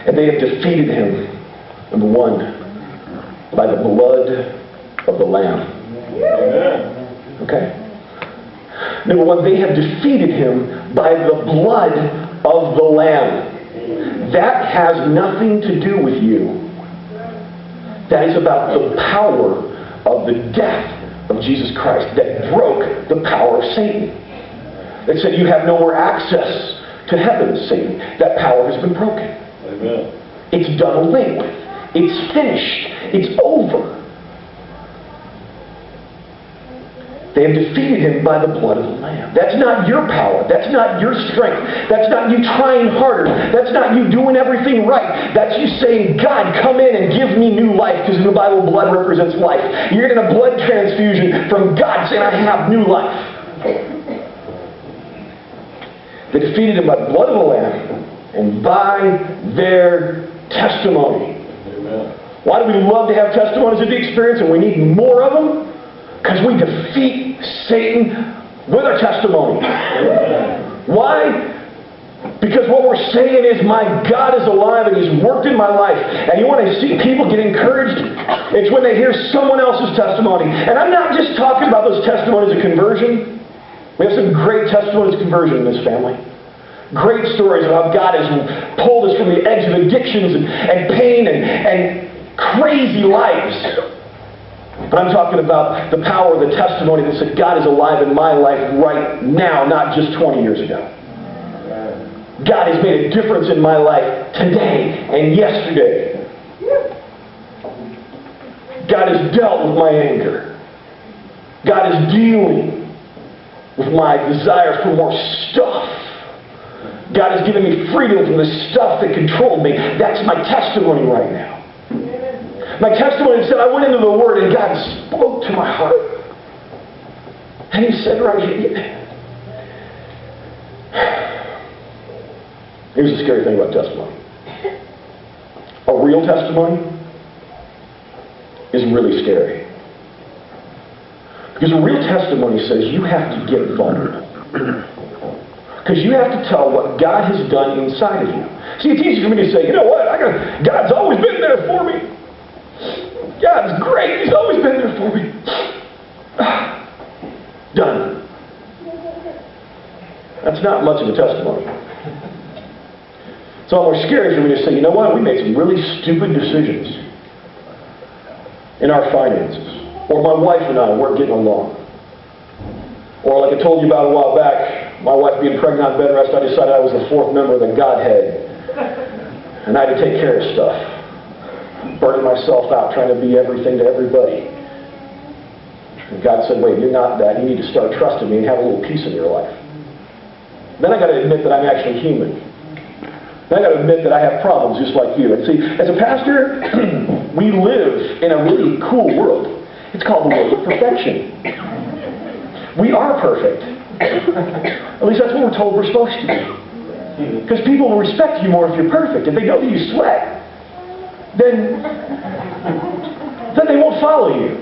And they have defeated him, number one, by the blood of the Lamb. Okay? Number one, they have defeated him by the blood of the Lamb. That has nothing to do with you. That is about the power of the death of Jesus Christ that broke the power of Satan. It said you have no more access to heaven, Satan. That power has been broken. Amen. It's done away with. It's finished. It's over. They have defeated him by the blood of the Lamb. That's not your power. That's not your strength. That's not you trying harder. That's not you doing everything right. That's you saying, God, come in and give me new life, because in the Bible, blood represents life. You're getting a blood transfusion from God saying, I have new life. They defeated him by the blood of the Lamb and by their testimony. Amen. Why do we love to have testimonies of the experience and we need more of them? Because we defeat Satan with our testimony. Why? Because what we're saying is, my God is alive and He's worked in my life. And you want to see people get encouraged? It's when they hear someone else's testimony. And I'm not just talking about those testimonies of conversion. We have some great testimonies of conversion in this family. Great stories of how God has pulled us from the edge of addictions and pain and crazy lives. But I'm talking about the power of the testimony that said God is alive in my life right now, not just 20 years ago. God has made a difference in my life today and yesterday. God has dealt with my anger. God is dealing with my desires for more stuff. God has given me freedom from the stuff that controlled me. That's my testimony right now. My testimony said I went into the Word and God spoke to my heart. And He said right here. Here's the scary thing about testimony. A real testimony is really scary. Because a real testimony says you have to get vulnerable. Because you have to tell what God has done inside of you. See, it's easy for me to say, you know what, God's always been there for me. God's great. He's always been there for me. Done. That's not much of a testimony. It's almost scary for me to say, you know what, we made some really stupid decisions in our finances. Or my wife and I weren't getting along. Or like I told you about a while back, my wife being pregnant on bed rest, I decided I was the fourth member of the Godhead. And I had to take care of stuff. Burning myself out, trying to be everything to everybody. And God said, wait, you're not that. You need to start trusting me and have a little peace in your life. Then I got to admit that I'm actually human. Then I got to admit that I have problems just like you. And see, as a pastor, we live in a really cool world. It's called the world of perfection. We are perfect. At least that's what we're told we're supposed to be. Because people will respect you more if you're perfect. If they know that you sweat, then they won't follow you.